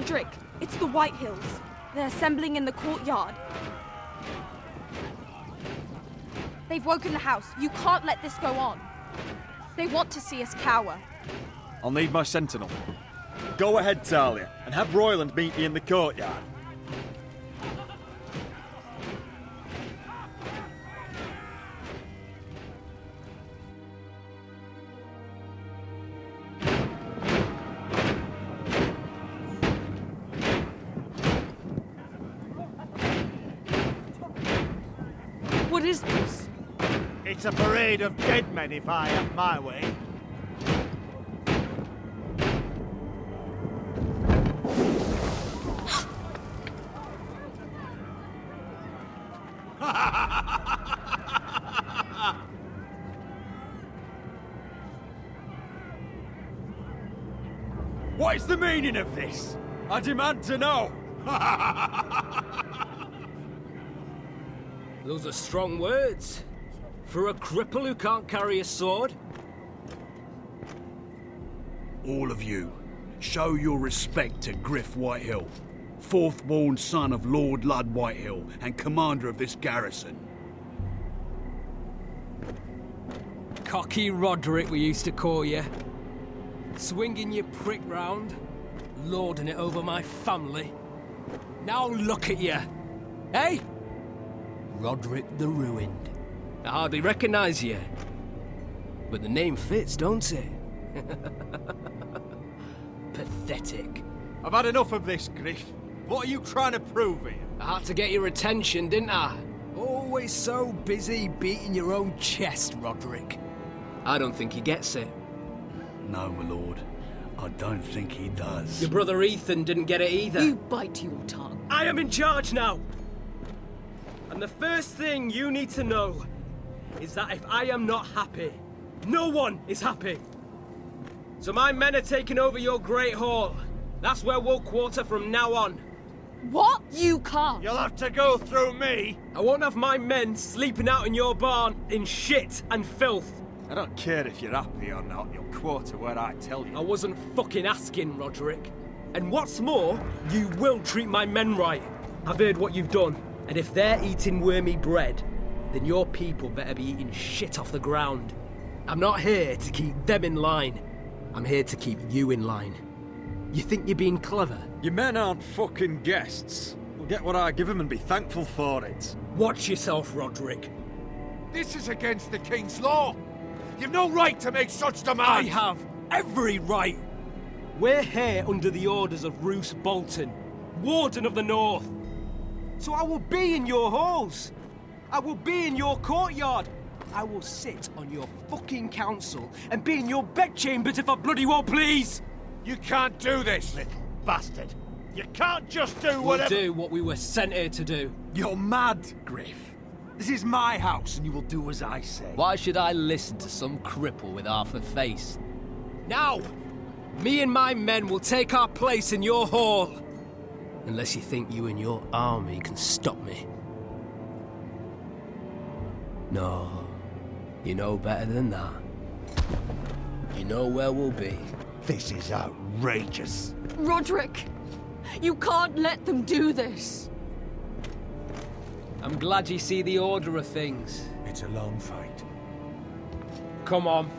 Roderick, it's the Whitehills. They're assembling in the courtyard. They've woken the house. You can't let this go on. They want to see us cower. I'll need my sentinel. Go ahead, Talia, and have Royland meet me in the courtyard. What is this? It's a parade of dead men if I have my way. What is the meaning of this? I demand to know! Those are strong words. For a cripple who can't carry a sword? All of you, show your respect to Griff Whitehill, fourth-born son of Lord Ludd Whitehill and commander of this garrison. Cocky Roderick, we used to call you. Swinging your prick round, lording it over my family. Now look at you. Hey? Roderick the Ruined. I hardly recognise you. But the name fits, don't it? Pathetic. I've had enough of this, Griff. What are you trying to prove here? I had to get your attention, didn't I? Always so busy beating your own chest, Roderick. I don't think he gets it. No, my lord. I don't think he does. Your brother Ethan didn't get it either. You bite your tongue. I am in charge now! And the first thing you need to know is that if I am not happy, no one is happy. So my men are taking over your Great Hall. That's where we'll quarter from now on. What? You can't. You'll have to go through me. I won't have my men sleeping out in your barn in shit and filth. I don't care if you're happy or not, you'll quarter where I tell you. I wasn't fucking asking, Roderick. And what's more, you will treat my men right. I've heard what you've done, and if they're eating wormy bread, then your people better be eating shit off the ground. I'm not here to keep them in line. I'm here to keep you in line. You think you're being clever? Your men aren't fucking guests. We'll get what I give them and be thankful for it. Watch yourself, Roderick. This is against the King's law. You've no right to make such demands! I have every right! We're here under the orders of Roose Bolton, Warden of the North. So I will be in your halls. I will be in your courtyard. I will sit on your fucking council and be in your bedchambers if I bloody well please! You can't do this! Little bastard. You can't just do whatever... We'll do what we were sent here to do. You're mad, Griff. This is my house and you will do as I say. Why should I listen to some cripple with half a face? Now, me and my men will take our place in your hall. Unless you think you and your army can stop me. No, you know better than that. You know where we'll be. This is outrageous. Roderick, you can't let them do this. I'm glad you see the order of things. It's a long fight. Come on.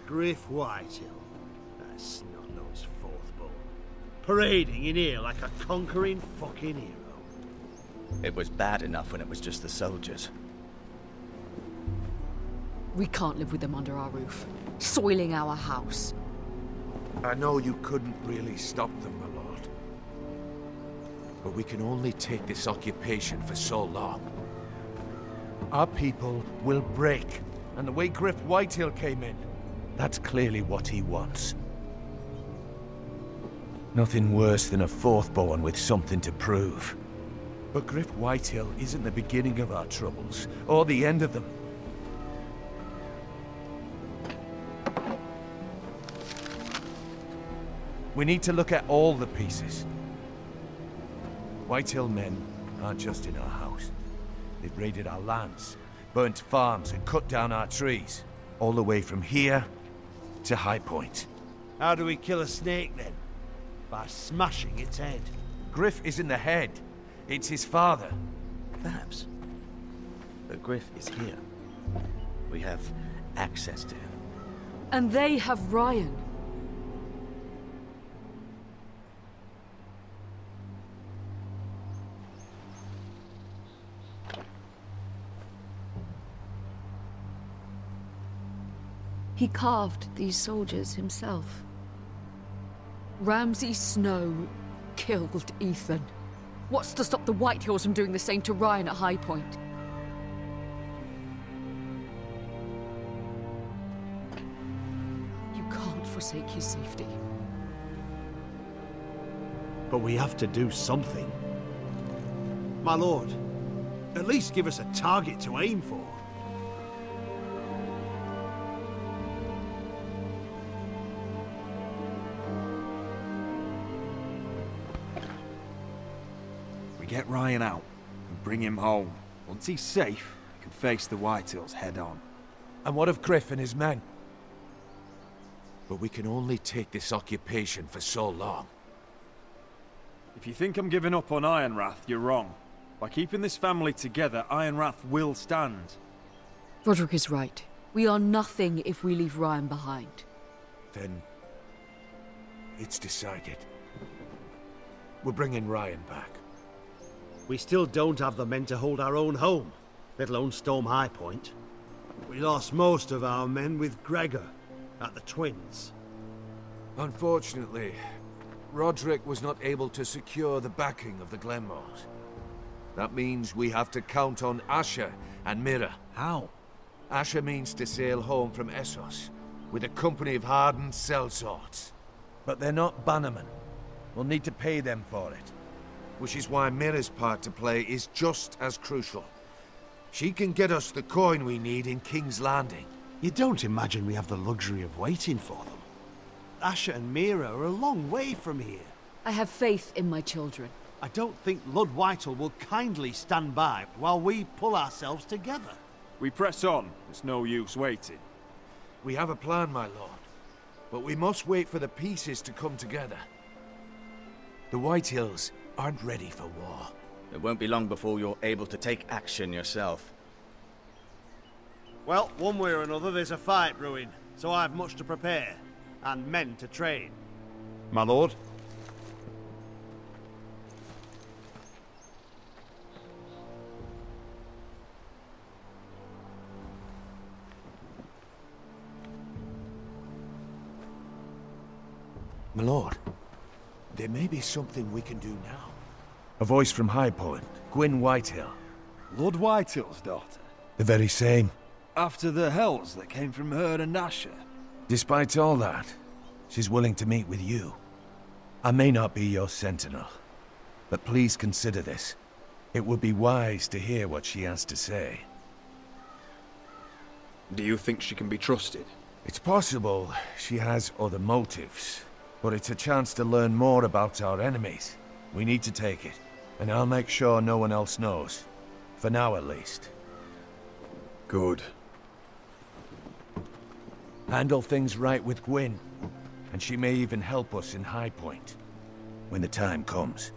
Griff Whitehill. That snot-nosed fourth-born. Parading in here like a conquering fucking hero. It was bad enough when it was just the soldiers. We can't live with them under our roof, soiling our house. I know you couldn't really stop them, my lord. But we can only take this occupation for so long. Our people will break, and the way Griff Whitehill came in, that's clearly what he wants. Nothing worse than a fourth-born with something to prove. But Griff Whitehill isn't the beginning of our troubles, or the end of them. We need to look at all the pieces. Whitehill men aren't just in our house. They've raided our lands, burnt farms and cut down our trees. All the way from here to High Point. How do we kill a snake then? By smashing its head. Griff isn't the head. It's his father. Perhaps. But Griff is here. We have access to him. And they have Ryan. He carved these soldiers himself. Ramsay Snow killed Ethan. What's to stop the Whitehills from doing the same to Ryan at High Point? You can't forsake his safety. But we have to do something. My lord, at least give us a target to aim for. Get Ryan out and bring him home. Once he's safe, he can face the Whitehills head on. And what of Griff and his men? But we can only take this occupation for so long. If you think I'm giving up on Ironrath, you're wrong. By keeping this family together, Ironrath will stand. Roderick is right. We are nothing if we leave Ryan behind. Then it's decided. We're bringing Ryan back. We still don't have the men to hold our own home, let alone storm High Point. We lost most of our men with Gregor at the Twins. Unfortunately, Roderick was not able to secure the backing of the Glenmores. That means we have to count on Asher and Mira. How? Asher means to sail home from Essos, with a company of hardened sellswords. But they're not bannermen. We'll need to pay them for it. Which is why Mira's part to play is just as crucial. She can get us the coin we need in King's Landing. You don't imagine we have the luxury of waiting for them? Asher and Mira are a long way from here. I have faith in my children. I don't think Lord Whitehall will kindly stand by while we pull ourselves together. We press on. There's no use waiting. We have a plan, my lord. But we must wait for the pieces to come together. The Whitehills aren't ready for war. It won't be long before you're able to take action yourself. Well, one way or another there's a fight brewing, so I've much to prepare, and men to train. My lord? My lord, there may be something we can do now. A voice from High Point, Gwyn Whitehill. Lord Whitehill's daughter? The very same. After the hells that came from her and Asher? Despite all that, she's willing to meet with you. I may not be your sentinel, but please consider this. It would be wise to hear what she has to say. Do you think she can be trusted? It's possible she has other motives, but it's a chance to learn more about our enemies. We need to take it, and I'll make sure no one else knows. For now, at least. Good. Handle things right with Gwyn, and she may even help us in High Point, when the time comes.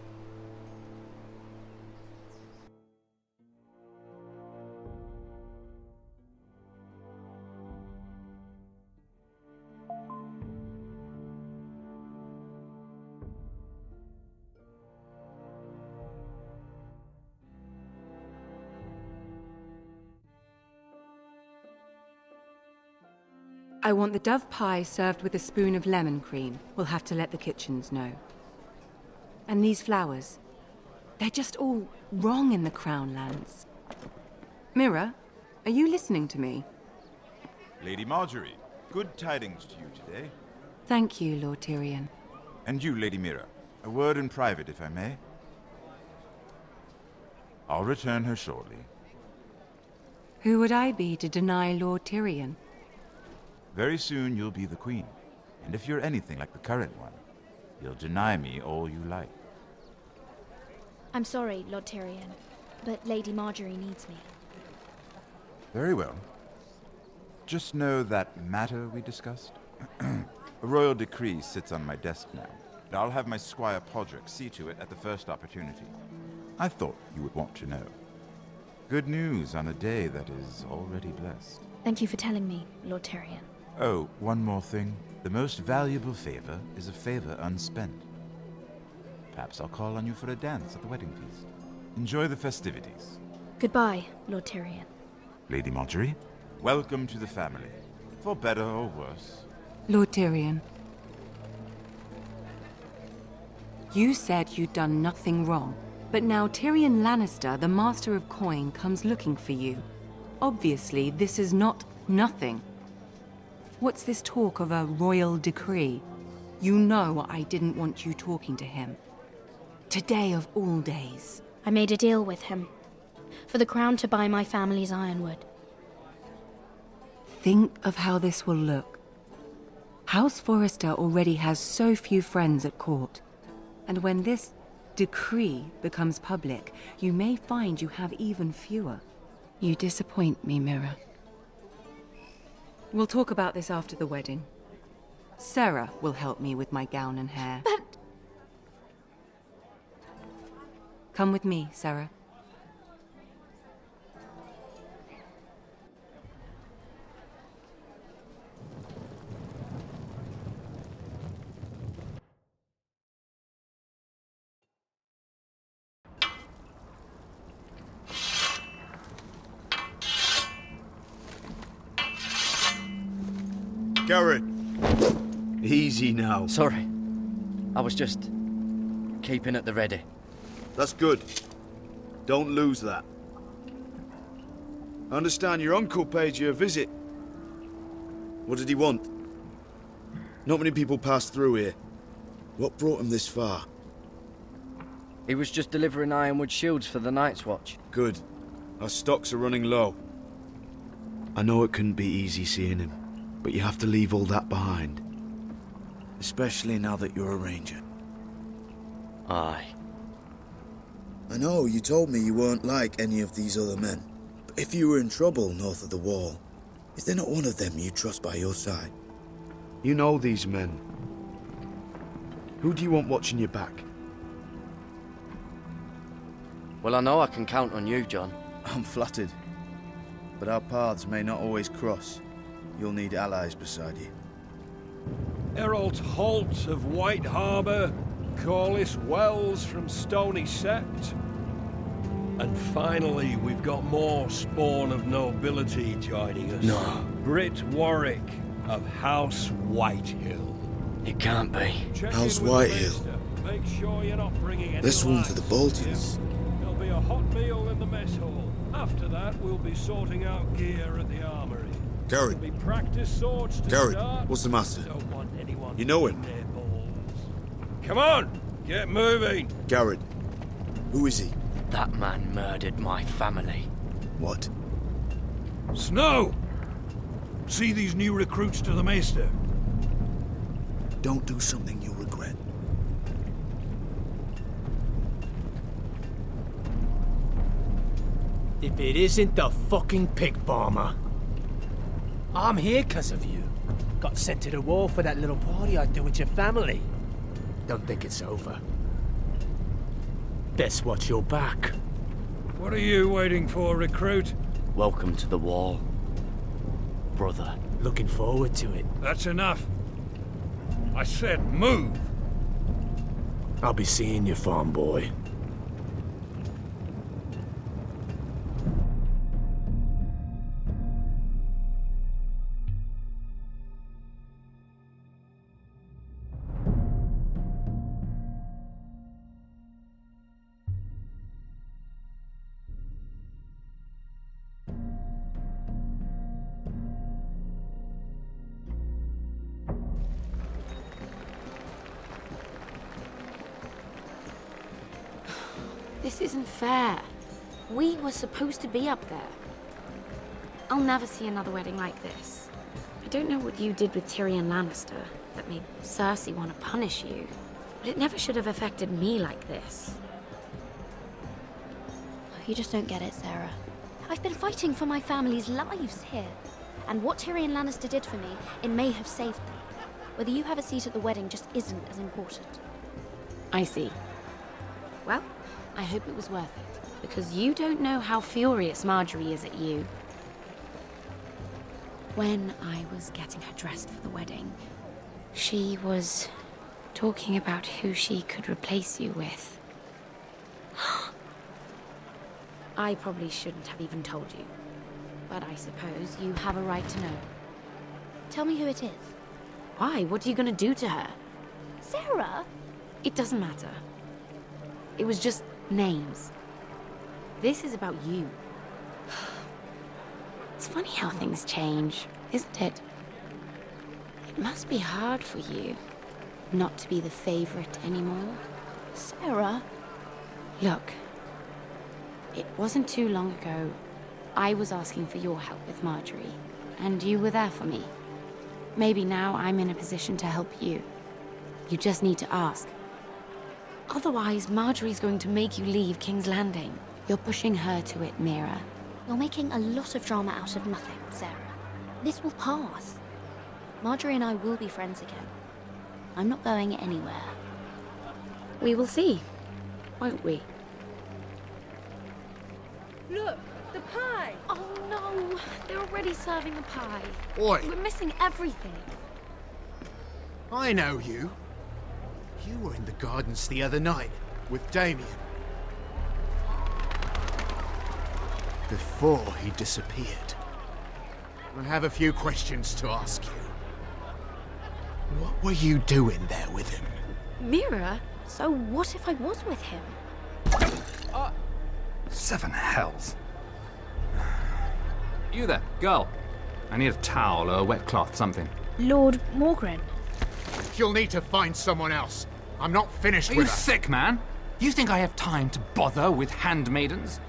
I want the dove pie served with a spoon of lemon cream. We'll have to let the kitchens know. And these flowers. They're just all wrong in the Crown lands. Mira, are you listening to me? Lady Marjorie, good tidings to you today. Thank you, Lord Tyrion. And you, Lady Mira. A word in private, if I may. I'll return her shortly. Who would I be to deny Lord Tyrion? Very soon you'll be the queen. And if you're anything like the current one, you'll deny me all you like. I'm sorry, Lord Tyrion, but Lady Marjorie needs me. Very well. Just know that matter we discussed? A royal decree sits on my desk now. I'll have my Squire Podrick see to it at the first opportunity. I thought you would want to know. Good news on a day that is already blessed. Thank you for telling me, Lord Tyrion. Oh, one more thing. The most valuable favor is a favor unspent. Perhaps I'll call on you for a dance at the wedding feast. Enjoy the festivities. Goodbye, Lord Tyrion. Lady Marjorie, welcome to the family. For better or worse. Lord Tyrion. You said you'd done nothing wrong, but now Tyrion Lannister, the Master of Coin, comes looking for you. Obviously, this is not nothing. What's this talk of a royal decree? You know I didn't want you talking to him. Today of all days. I made a deal with him. For the crown to buy my family's ironwood. Think of how this will look. House Forrester already has so few friends at court. And when this decree becomes public, you may find you have even fewer. You disappoint me, Mira. We'll talk about this after the wedding. Sarah will help me with my gown and hair. But... Come with me, Sarah. Garrett! Easy now. Sorry. I was just keeping at the ready. That's good. Don't lose that. I understand your uncle paid you a visit. What did he want? Not many people pass through here. What brought him this far? He was just delivering ironwood shields for the Night's Watch. Good. Our stocks are running low. I know it couldn't be easy seeing him, but you have to leave all that behind. Especially now that you're a ranger. Aye. I know, you told me you weren't like any of these other men. But if you were in trouble north of the wall, is there not one of them you trust by your side? You know these men. Who do you want watching your back? Well, I know I can count on you, John. I'm flattered. But our paths may not always cross. You'll need allies beside you. Errol Holt of White Harbour, Corliss Wells from Stony Sept. And finally, we've got more spawn of nobility joining us. No. Britt Warwick of House Whitehill. It can't be. House Whitehill. Make sure you're not bringing any This one for lights. the Boltons. There'll be a hot meal in the mess hall. After that, we'll be sorting out gear at the armory. Garrett. There'll be practice swords to Garrett, start. what's the matter? Don't want anyone You know him? their balls. Come on, get moving. Garrett. Who is he? That man murdered my family. What? Snow! See these new recruits to the Maester? Don't do something you'll regret. If it isn't the fucking pig farmer. I'm here 'cause of you. Got sent to the war for that little party I do with your family. Don't think it's over. Best watch your back. What are you waiting for, recruit? Welcome to the wall, brother. Looking forward to it. That's enough. I said move. I'll be seeing you, farm boy. This isn't fair. We were supposed to be up there. I'll never see another wedding like this. I don't know what you did with Tyrion Lannister that made Cersei want to punish you, but it never should have affected me like this. You just don't get it, Sarah. I've been fighting for my family's lives here. And what Tyrion Lannister did for me, it may have saved them. Whether you have a seat at the wedding just isn't as important. I see. Well, I hope it was worth it, because you don't know how furious Marjorie is at you. When I was getting her dressed for the wedding, she was talking about who she could replace you with. I probably shouldn't have even told you, but I suppose you have a right to know. Tell me who it is. Why? What are you gonna do to her? Sarah? It doesn't matter. It was just names. This is about you. It's funny how things change, isn't it? It must be hard for you not to be the favorite anymore. Sarah? Look, it wasn't too long ago I was asking for your help with Marjorie, and you were there for me. Maybe now I'm in a position to help you. You just need to ask. Otherwise, Marjorie's going to make you leave King's Landing. You're pushing her to it, Mira. You're making a lot of drama out of nothing, Sarah. This will pass. Marjorie and I will be friends again. I'm not going anywhere. We will see, won't we? Look, the pie! Oh no, they're already serving the pie. Oi! We're missing everything. I know you. You were in the gardens the other night with Damien. Before he disappeared. I have a few questions to ask you. What were you doing there with him? Mira? So what if I was with him? Seven hells. You there, girl. I need a towel or a wet cloth, something. Lord Morgren. You'll need to find someone else. I'm not finished Are with you her. sick, man? You think I have time to bother with handmaidens?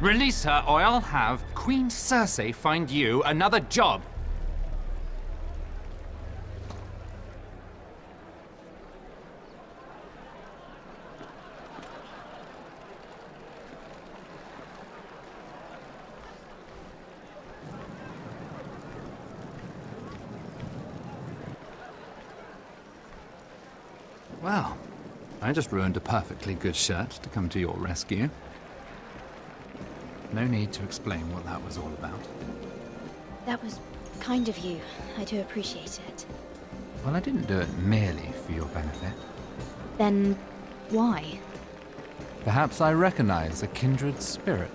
Release her, or I'll have Queen Cersei find you another job. Well, I just ruined a perfectly good shirt to come to your rescue. No need to explain what that was all about. That was kind of you. I do appreciate it. Well, I didn't do it merely for your benefit. Then why? Perhaps I recognize a kindred spirit.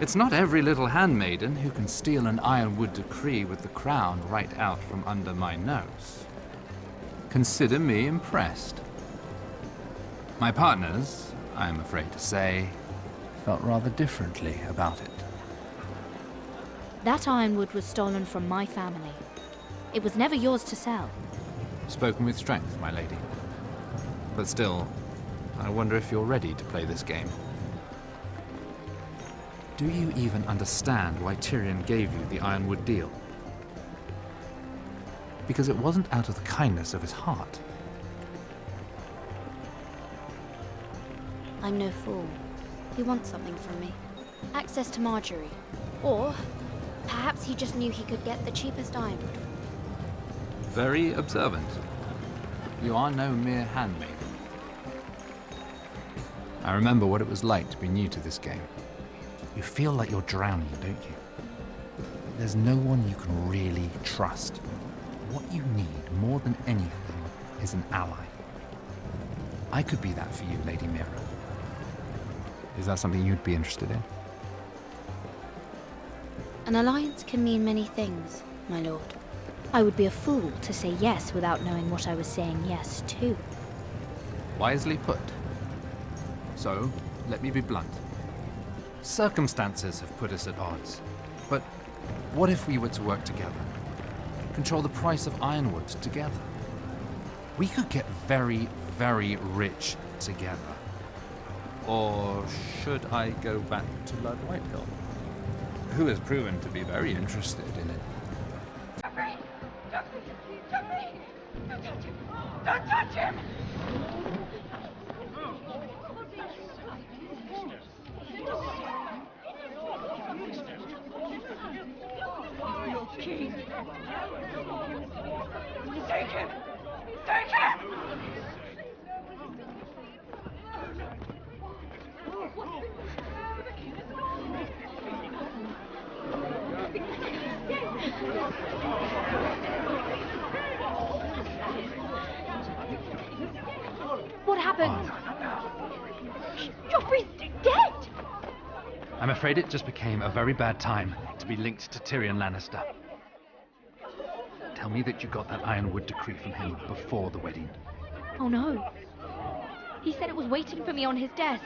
It's not every little handmaiden who can steal an ironwood decree with the crown right out from under my nose. Consider me impressed. My partners, I am afraid to say, felt rather differently about it. That ironwood was stolen from my family. It was never yours to sell. Spoken with strength, my lady. But still, I wonder if you're ready to play this game. Do you even understand why Tyrion gave you the ironwood deal? Because it wasn't out of the kindness of his heart. I'm no fool. He wants something from me. Access to Marjorie. Or perhaps he just knew he could get the cheapest ironwood from me. Very observant. You are no mere handmaiden. I remember what it was like to be new to this game. You feel like you're drowning, don't you? There's no one you can really trust. What you need, more than anything, is an ally. I could be that for you, Lady Mira. Is that something you'd be interested in? An alliance can mean many things, my lord. I would be a fool to say yes without knowing what I was saying yes to. Wisely put. So, let me be blunt. Circumstances have put us at odds. But what if we were to work together? Control the price of ironwood together? We could get very, very rich together. Or should I go back to Lord Whitehill, who has proven to be very interested in it? Don't touch him! Take him! Take him! What happened? Joffrey's dead! I'm afraid it just became a very bad time to be linked to Tyrion Lannister. Tell me that you got that Ironwood decree from him before the wedding. Oh no. He said it was waiting for me on his desk.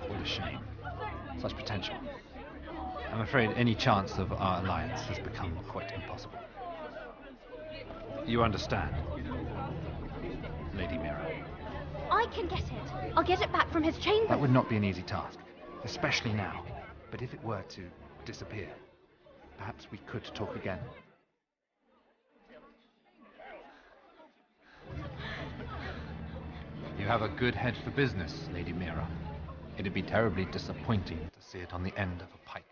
What a shame. Such potential. I'm afraid any chance of our alliance has become quite impossible. You understand, Lady Mira? I can get it. I'll get it back from his chamber. That would not be an easy task, especially now. But if it were to disappear, perhaps we could talk again. You have a good head for business, Lady Mira. It'd be terribly disappointing to see it on the end of a pike.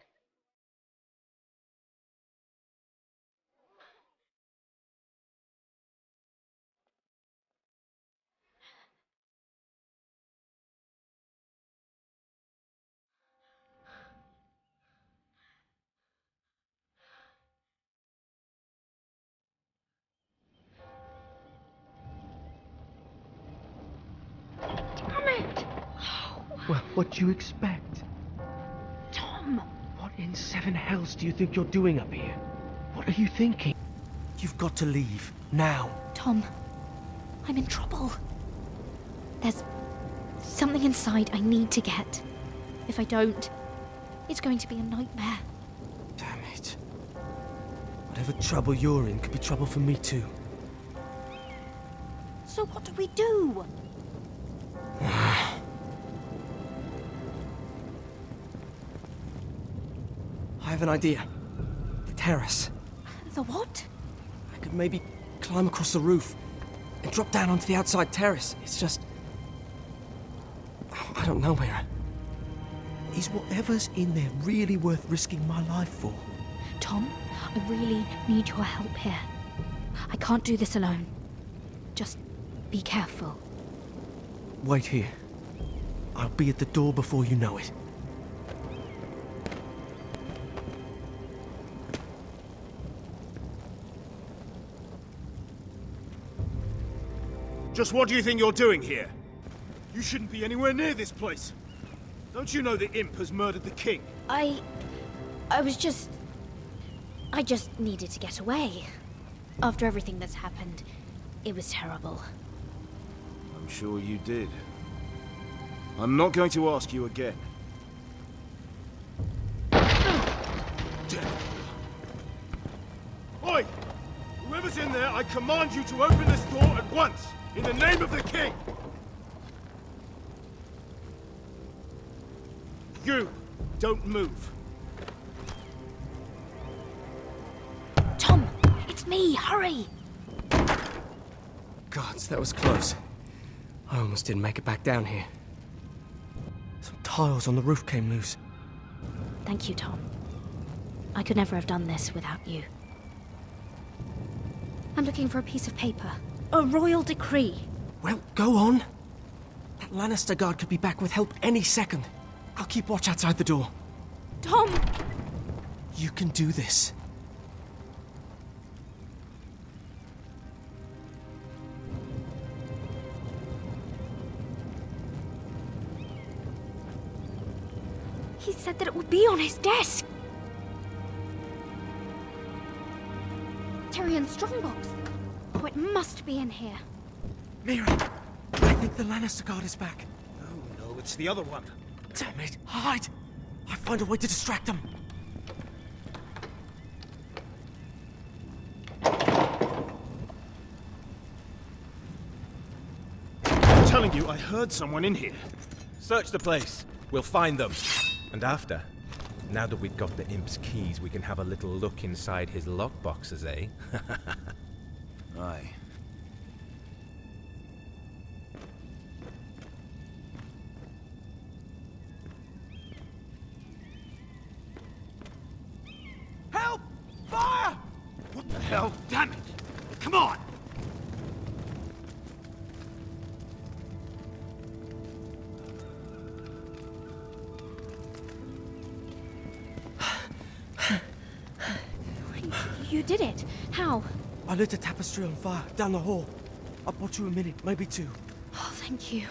Damn it! Well, what do you expect? Tom! What in seven hells do you think you're doing up here? What are you thinking? You've got to leave, now. Tom, I'm in trouble. There's something inside I need to get. If I don't, it's going to be a nightmare. Damn it. Whatever trouble you're in could be trouble for me too. So what do we do? I have an idea. The terrace. The what? I could maybe climb across the roof and drop down onto the outside terrace. It's just... I don't know, Mira. Is whatever's in there really worth risking my life for? Tom, I really need your help here. I can't do this alone. Just be careful. Wait here. I'll be at the door before you know it. Just what do you think you're doing here? You shouldn't be anywhere near this place. Don't you know the imp has murdered the king? I just needed to get away. After everything that's happened, it was terrible. I'm sure you did. I'm not going to ask you again. Oi! Whoever's in there, I command you to open this door at once! In the name of the king! You! Don't move. Tom! It's me! Hurry! Gods, that was close. I almost didn't make it back down here. Some tiles on the roof came loose. Thank you, Tom. I could never have done this without you. I'm looking for a piece of paper. A royal decree. Well, go on. That Lannister guard could be back with help any second. I'll keep watch outside the door. Tom! You can do this. He said that it would be on his desk. Tyrion's strongbox. Oh, it must be in here. Mira, I think the Lannister guard is back. No, it's the other one. Damn it, hide! I'll find a way to distract them. I'm telling you, I heard someone in here. Search the place. We'll find them. And after, now that we've got the imp's keys, we can have a little look inside his lockboxes, eh? Aye. Help! Fire! Come on! You did it. How? I lit a tapestry on fire down the hall. I bought you a minute, maybe two. Oh, thank you.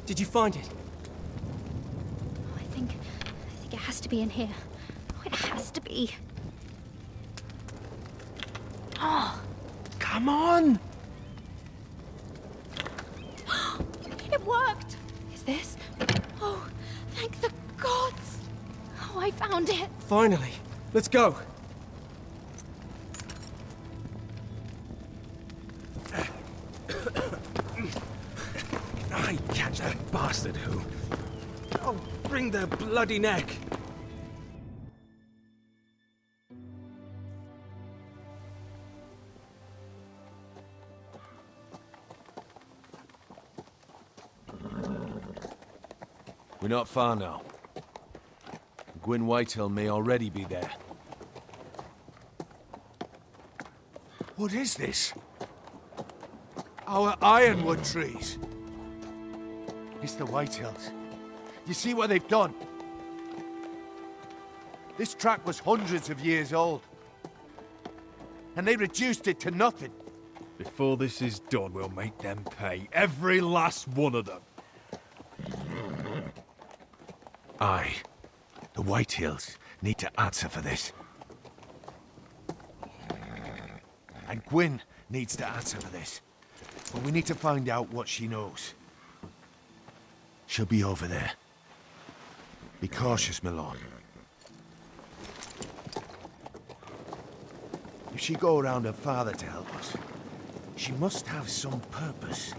Did you find it? I think it has to be in here. Oh, it has to be. Oh. Come on! It worked! Is this? Oh, thank the gods! Oh, I found it! Finally. Let's go. I catch that bastard who... Oh, bring their bloody neck! We're not far now. Gwyn Whitehill may already be there. What is this? Our ironwood trees. It's the Whitehills. You see what they've done? This track was hundreds of years old. And they reduced it to nothing. Before this is done, we'll make them pay. Every last one of them. Aye. The Whitehills need to answer for this. And Gwyn needs to answer for this. But we need to find out what she knows. She'll be over there. Be cautious, my lord. If she go around her father to help us, she must have some purpose.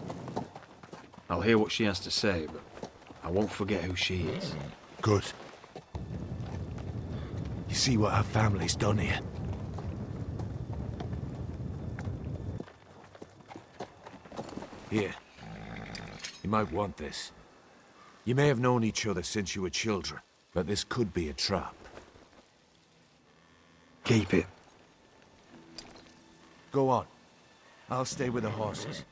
I'll hear what she has to say, but I won't forget who she is. Good. You see what her family's done here? Here. You might want this. You may have known each other since you were children, but this could be a trap. Keep it. Go on. I'll stay with the horses.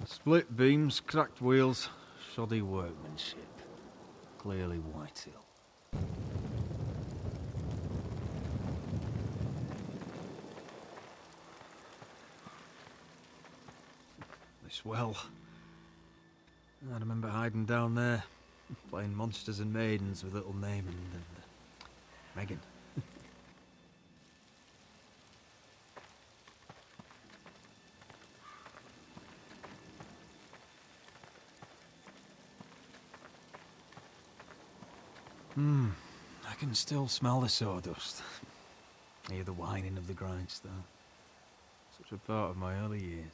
Split beams, cracked wheels, shoddy workmanship. Clearly Whitehill. This well. I remember hiding down there, playing monsters and maidens with little Naaman and Megan. I can still smell the sawdust. Hear the whining of the grindstone. Such a part of my early years.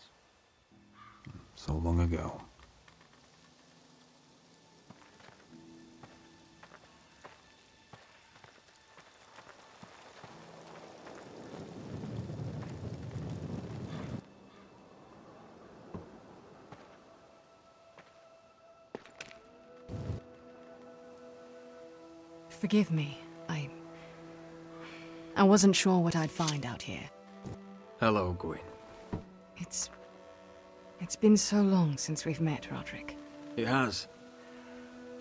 So long ago. Forgive me. I wasn't sure what I'd find out here. Hello, Gwyn. It's been so long since we've met, Roderick. It has.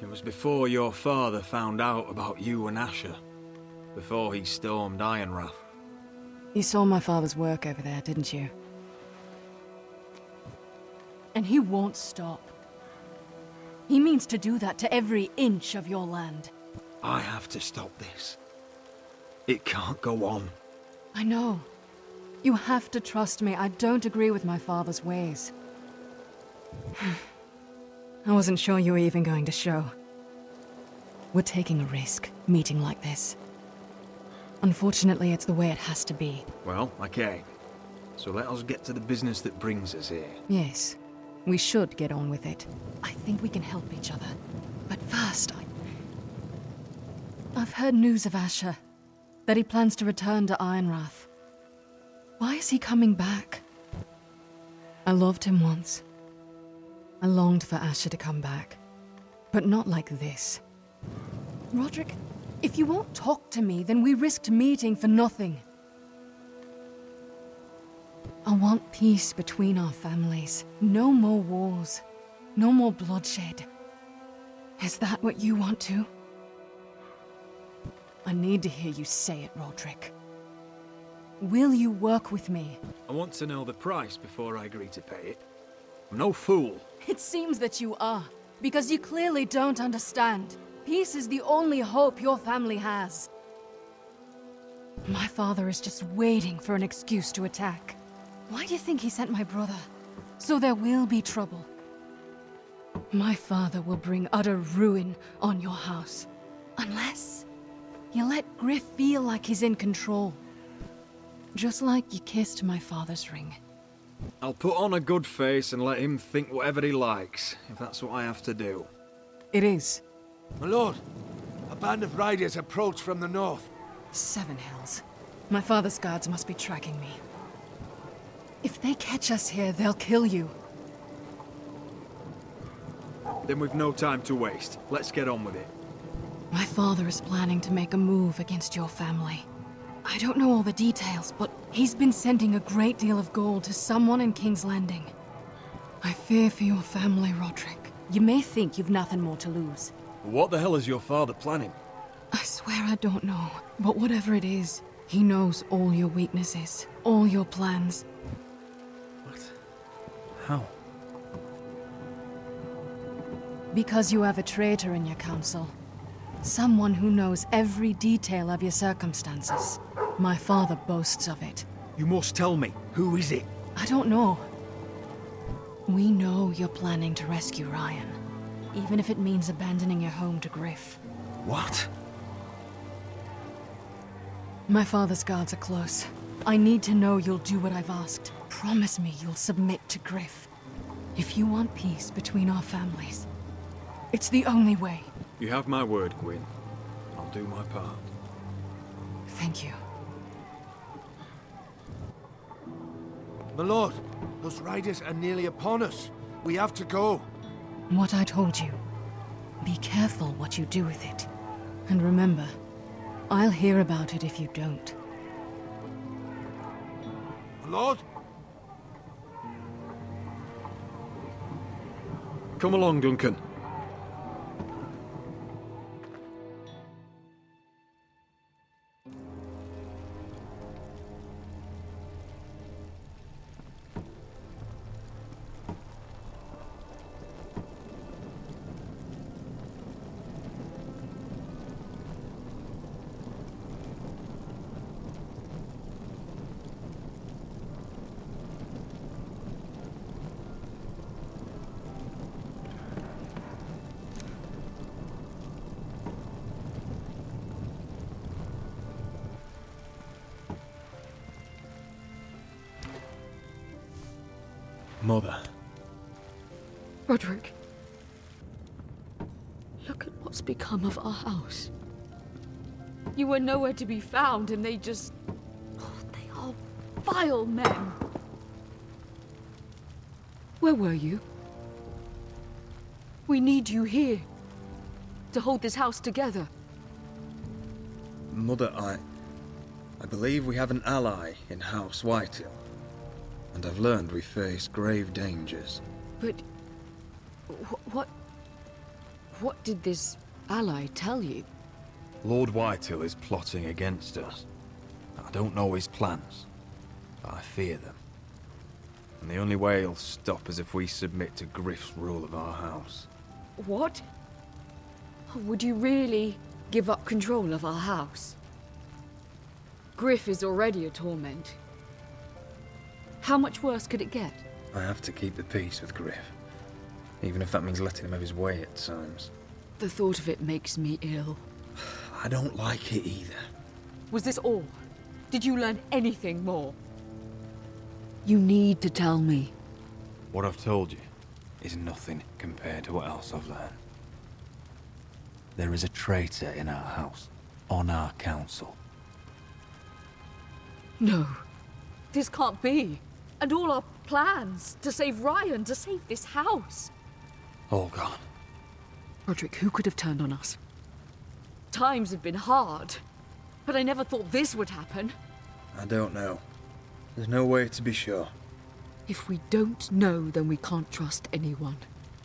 It was before your father found out about you and Asher. Before he stormed Ironrath. You saw my father's work over there, didn't you? And he won't stop. He means to do that to every inch of your land. I have to stop this. It can't go on. I know. You have to trust me. I don't agree with my father's ways. I wasn't sure you were even going to show. We're taking a risk, meeting like this. Unfortunately, it's the way it has to be. Well, okay. So let us get to the business that brings us here. Yes, we should get on with it. I think we can help each other. But first, I've heard news of Asher. That he plans to return to Ironrath. Why is he coming back? I loved him once. I longed for Asher to come back. But not like this. Roderick, if you won't talk to me, then we risked meeting for nothing. I want peace between our families. No more wars. No more bloodshed. Is that what you want too? I need to hear you say it, Roderick. Will you work with me? I want to know the price before I agree to pay it. I'm no fool. It seems that you are, because you clearly don't understand. Peace is the only hope your family has. My father is just waiting for an excuse to attack. Why do you think he sent my brother? So there will be trouble. My father will bring utter ruin on your house. Unless you let Griff feel like he's in control. Just like you kissed my father's ring. I'll put on a good face and let him think whatever he likes, if that's what I have to do. It is. My lord, a band of riders approach from the north. 7 hells. My father's guards must be tracking me. If they catch us here, they'll kill you. Then we've no time to waste. Let's get on with it. My father is planning to make a move against your family. I don't know all the details, but he's been sending a great deal of gold to someone in King's Landing. I fear for your family, Roderick. You may think you've nothing more to lose. What the hell is your father planning? I swear I don't know, but whatever it is, he knows all your weaknesses, all your plans. What? How? Because you have a traitor in your council. Someone who knows every detail of your circumstances. My father boasts of it. You must tell me. Who is it? I don't know. We know you're planning to rescue Ryan. Even if it means abandoning your home to Griff. What? My father's guards are close. I need to know you'll do what I've asked. Promise me you'll submit to Griff. If you want peace between our families, it's the only way. You have my word, Gwyn. I'll do my part. Thank you. My lord, those riders are nearly upon us. We have to go. What I told you. Be careful what you do with it. And remember, I'll hear about it if you don't. My lord? Come along, Duncan. Mother. Roderick. Look at what's become of our house. You were nowhere to be found, and they just... Oh, they are vile men. Where were you? We need you here. To hold this house together. Mother, I believe we have an ally in House Whitehill. And I've learned we face grave dangers. But... What did this ally tell you? Lord Whitehill is plotting against us. I don't know his plans, but I fear them. And the only way he'll stop is if we submit to Griff's rule of our house. What? Would you really give up control of our house? Griff is already a torment. How much worse could it get? I have to keep the peace with Griff, even if that means letting him have his way at times. The thought of it makes me ill. I don't like it either. Was this all? Did you learn anything more? You need to tell me. What I've told you is nothing compared to what else I've learned. There is a traitor in our house, on our council. No. This can't be. And all our plans to save Ryan, to save this house. All gone. Roderick, who could have turned on us? Times have been hard, but I never thought this would happen. I don't know. There's no way to be sure. If we don't know, then we can't trust anyone.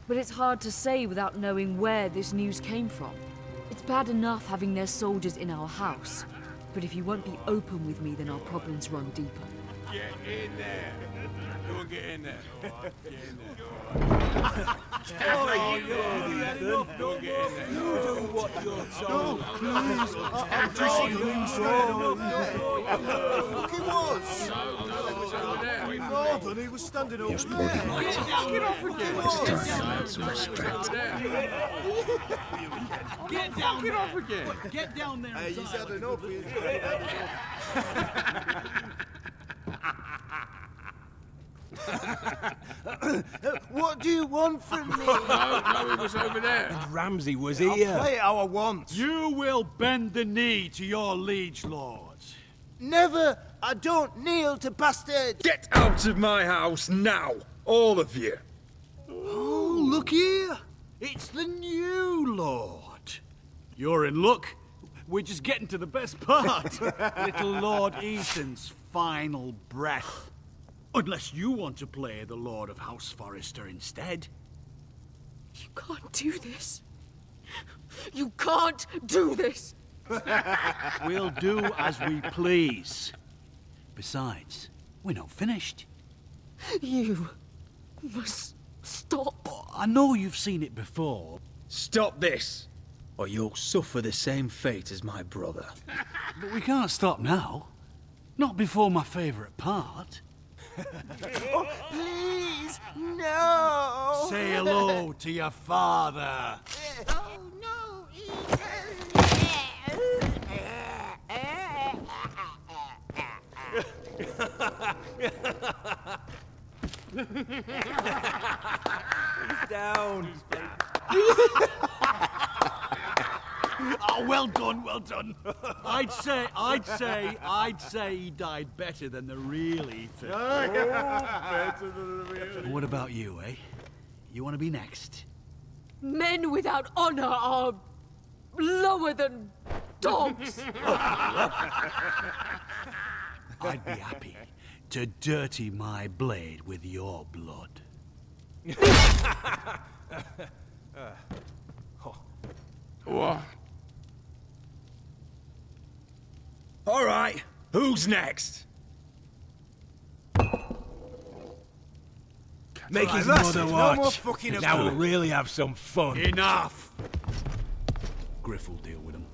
But it's hard to say without knowing where this news came from. It's bad enough having their soldiers in our house. But if you won't be open with me, then our problems run deeper. Get in there. Go and get in there. Get in there. Go get in there. You do what you're told. Please. I'm just doing so. Look, he was. No, he was standing over there. Get off again. It's time to learn some respect. Get down there. Off again. Get down there. Hey, he's had enough. What do you want from me? No, he was over there. And Ramsay was here. I'll play it how I want. You will bend the knee to your liege lords. Never. I don't kneel to bastards. Get out of my house now, all of you. Oh, look here. It's the new lord. You're in luck. We're just getting to the best part. Little Lord Ethan's final breath. Unless you want to play the Lord of House Forrester instead. You can't do this. You can't do this. We'll do as we please. Besides, we're not finished. You must stop. I know you've seen it before. Stop this, or you'll suffer the same fate as my brother. But we can't stop now. Not before my favourite part. Oh, please, no! Say hello to your father. Oh, no, Down. Oh, well done, well done. I'd say he died better than the real Ethan. Better than the real. What about you, eh? You want to be next? Men without honor are lower than dogs. I'd be happy to dirty my blade with your blood. What? All right, who's next? Make his Right, mother no watch. more fucking Now about we'll it. really have some fun. Enough! Griff will deal with him.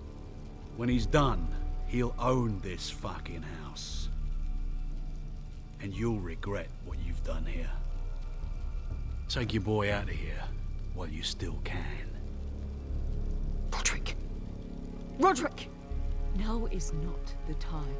When he's done, he'll own this fucking house. And you'll regret what you've done here. Take your boy out of here while you still can. Roderick! Roderick! Now is not the time.